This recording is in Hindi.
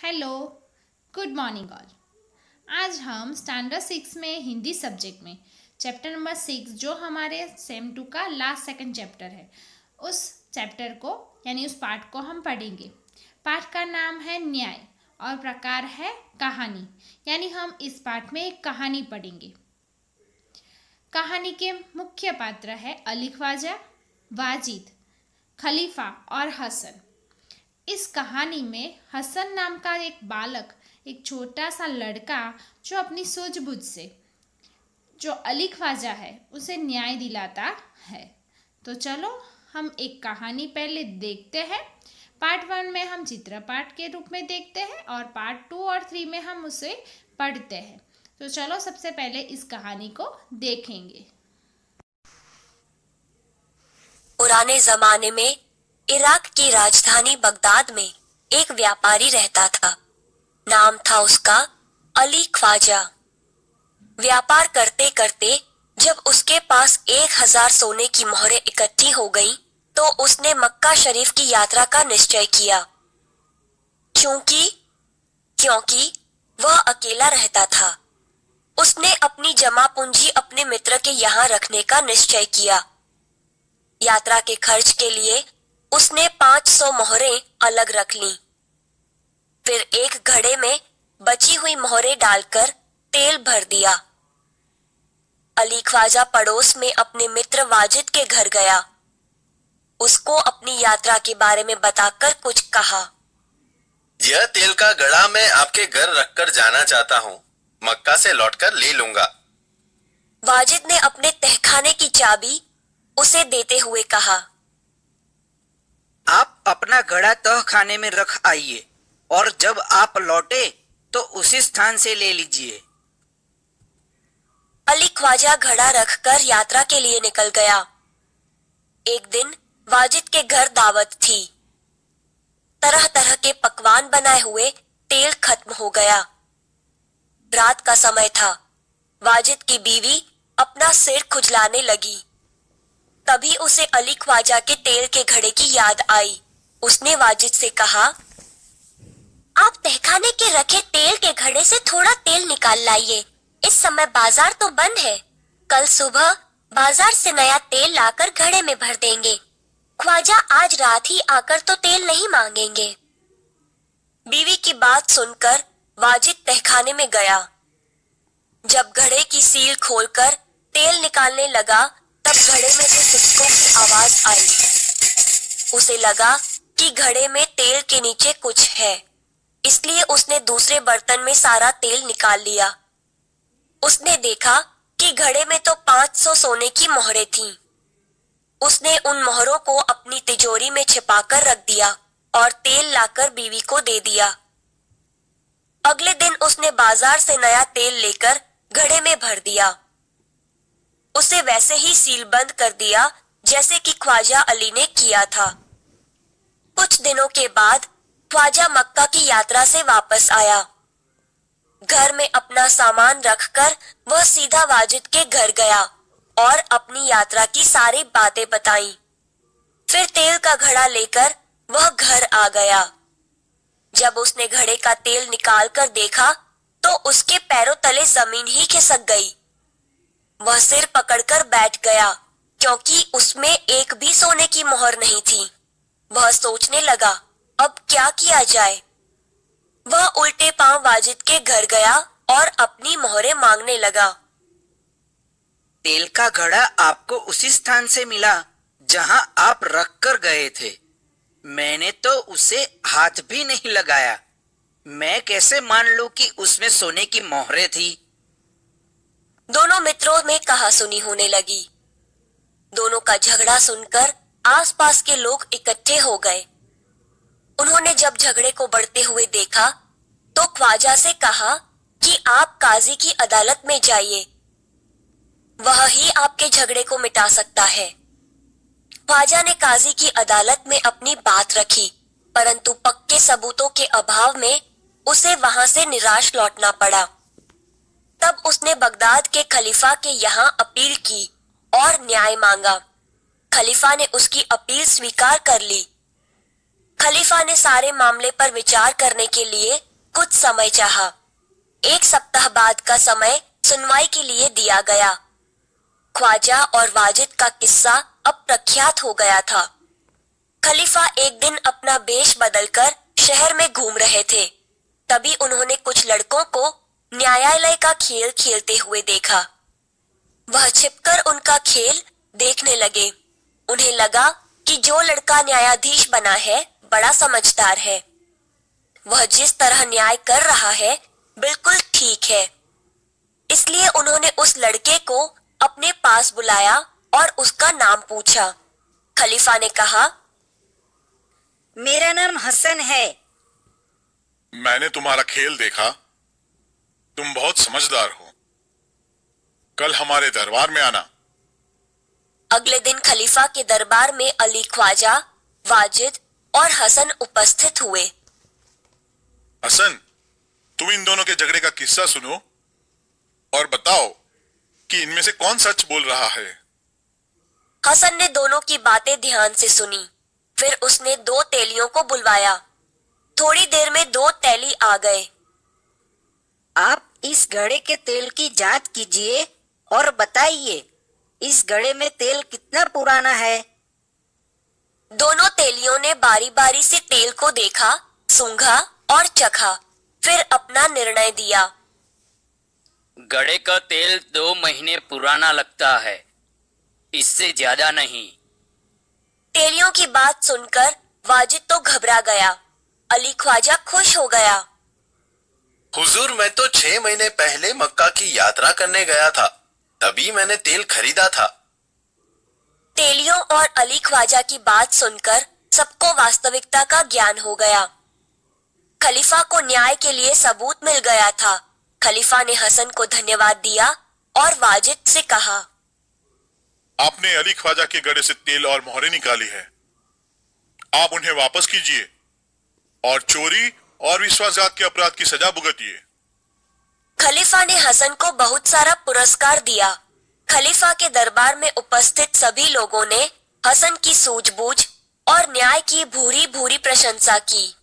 Hello, good morning all. आज हम स्टैंडर्ड 6 में हिंदी सब्जेक्ट में चैप्टर नंबर 6 जो हमारे सेम 2 का लास्ट सेकंड चैप्टर है, उस चैप्टर को यानी उस पार्ट को हम पढ़ेंगे। पार्ट का नाम है न्याय और प्रकार है कहानी, यानी हम इस पार्ट में एक कहानी पढ़ेंगे। कहानी के मुख्य पात्र है अली ख्वाजा, वाजिद, खलीफा और हसन। इस कहानी में हसन नाम का एक बालक, एक छोटा सा लड़का जो अपनी सूझबूझ से जो अली ख्वाजा है उसे न्याय दिलाता है। तो चलो हम एक कहानी पहले देखते हैं। पार्ट 1 में हम चित्रपाठ के रूप में देखते हैं और पार्ट 2 और 3 में हम उसे पढ़ते हैं। तो चलो सबसे पहले इस कहानी को देखेंगे। पुराने जमाने में इराक की राजधानी बगदाद में एक व्यापारी रहता था। नाम था उसका अली ख्वाजा। व्यापार करते करते जब उसके पास 1000 सोने की मोहरें इकट्ठी हो गईं, तो उसने मक्का शरीफ की यात्रा का निश्चय किया। क्योंकि वह अकेला रहता था। उसने अपनी जमा पूंजी अपने मित्र के यहाँ रखने का निश्चय किया। यात्रा के खर्च के लिए उसने 500 मोहरें अलग रख लीं। फिर एक घड़े में बची हुई मोहरें डालकर तेल भर दिया। अली ख्वाजा पड़ोस में अपने मित्र वाजिद के घर गया। उसको अपनी यात्रा के बारे में बताकर कुछ कहा। यह तेल का घड़ा मैं आपके घर रखकर जाना चाहता हूँ। मक्का से लौटकर ले लूंगा। वाजिद ने अपने तहखाने की चाबी उसे देते हुए कहा, आप अपना घड़ा तहखाने में रख आइए और जब आप लौटे तो उसी स्थान से ले लीजिए। अली ख्वाजा घड़ा रखकर यात्रा के लिए निकल गया। एक दिन वाजिद के घर दावत थी। तरह तरह के पकवान बनाए हुए तेल खत्म हो गया। रात का समय था। वाजिद की बीवी अपना सिर खुजलाने लगी। तभी उसे अली ख्वाजा के तेल के घड़े की याद आई। उसने वाजिद से कहा, आप तहखाने के रखे तेल के घड़े से थोड़ा तेल निकाल लाइए। इस समय बाजार तो बंद है। कल सुबह बाजार से नया तेल लाकर घड़े में भर देंगे। ख्वाजा आज रात ही आकर तो तेल नहीं मांगेंगे। बीवी की बात सुनकर वाजिद तहखाने में गया। जब घड़े की सील खोलकर तेल निकालने लगा, तब घड़े में से सिक्कों की आवाज आई। उसे लगा कि घड़े में तेल के नीचे कुछ है, इसलिए उसने दूसरे बर्तन में सारा तेल निकाल लिया। उसने देखा कि घड़े में तो 500 सोने की मोहरें थीं। उसने उन मोहरों को अपनी तिजोरी में छिपाकर रख दिया और तेल लाकर बीवी को दे दिया। अगले दिन उसने बाजार से नया तेल लेकर घड़े में भर दिया। उसे वैसे ही सीलबंद कर दिया जैसे कि ख्वाजा अली ने किया था। कुछ दिनों के बाद ख्वाजा मक्का की यात्रा से वापस आया। घर में अपना सामान रखकर वह सीधा वाजिद के घर गया और अपनी यात्रा की सारी बातें बताई। फिर तेल का घड़ा लेकर वह घर आ गया। जब उसने घड़े का तेल निकाल कर देखा तो उसके पैरों तले जमीन ही खिसक गई। वह सिर पकड़कर बैठ गया क्योंकि उसमें एक भी सोने की मोहर नहीं थी। वह सोचने लगा, अब क्या किया जाए। वह उल्टे पांव वाजिद के घर गया और अपनी मोहरें मांगने लगा। तेल का घड़ा आपको उसी स्थान से मिला जहां आप रख कर गए थे। मैंने तो उसे हाथ भी नहीं लगाया। मैं कैसे मान लूं कि उसमें सोने की मोहरें थी। दोनों मित्रों में कहासुनी होने लगी। दोनों का झगड़ा सुनकर आसपास के लोग इकट्ठे हो गए। उन्होंने जब झगड़े को बढ़ते हुए देखा तो ख्वाजा से कहा कि आप काजी की अदालत में जाइए। वह ही आपके झगड़े को मिटा सकता है। ख्वाजा ने काजी की अदालत में अपनी बात रखी, परंतु पक्के सबूतों के अभाव में उसे वहां से निराश लौटना पड़ा। तब उसने बगदाद के खलीफा के यहाँ अपील की और न्याय मांगा। खलीफा ने उसकी अपील स्वीकार कर ली। खलीफा ने सारे मामले पर विचार करने के लिए कुछ समय चाहा। 1 सप्ताह बाद का समय सुनवाई के लिए दिया गया। ख्वाजा और वाजिद का किस्सा अब प्रख्यात हो गया था। खलीफा एक दिन अपना वेश बदलकर शहर में घूम रहे थे। तभी उन्होंने कुछ लड़कों को न्यायालय का खेल खेलते हुए देखा। वह छिपकर उनका खेल देखने लगे। उन्हें लगा कि जो लड़का न्यायाधीश बना है बड़ा समझदार है। वह जिस तरह न्याय कर रहा है बिल्कुल ठीक है। इसलिए उन्होंने उस लड़के को अपने पास बुलाया और उसका नाम पूछा। खलीफा ने कहा, मेरा नाम हसन है। मैंने तुम्हारा खेल देखा। तुम बहुत समझदार हो। कल हमारे दरबार में आना। अगले दिन खलीफा के दरबार में अली ख्वाजा, वाजिद और हसन उपस्थित हुए। हसन, तुम इन दोनों के झगड़े का किस्सा सुनो और बताओ कि इनमें से कौन सच बोल रहा है। हसन ने दोनों की बातें ध्यान से सुनी। फिर उसने 2 तेलियों को बुलवाया। थोड़ी देर में 2 तेली आ गए। आप इस घड़े के तेल की जांच कीजिए और बताइए इस घड़े में तेल कितना पुराना है। दोनों तेलियों ने बारी बारी से तेल को देखा, सूंघा और चखा, फिर अपना निर्णय दिया। घड़े का तेल 2 महीने पुराना लगता है, इससे ज्यादा नहीं। तेलियों की बात सुनकर वाजिद तो घबरा गया। अली ख्वाजा खुश हो गया। हुजूर, मैं तो 6 महीने पहले मक्का की यात्रा करने गया था, तभी मैंने तेल खरीदा था। तेलियों और अली ख्वाजा की बात सुनकर सबको वास्तविकता का ज्ञान हो गया। खलीफा को न्याय के लिए सबूत मिल गया था। खलीफा ने हसन को धन्यवाद दिया और वाजिद से कहा, आपने अली ख्वाजा के घड़े से तेल और मोहरें निकाली है। आप उन्हें वापस कीजिए और चोरी और विश्वासघात के अपराध की सजा भुगतिए। खलीफा ने हसन को बहुत सारा पुरस्कार दिया। खलीफा के दरबार में उपस्थित सभी लोगों ने हसन की सूझबूझ और न्याय की भूरी भूरी प्रशंसा की।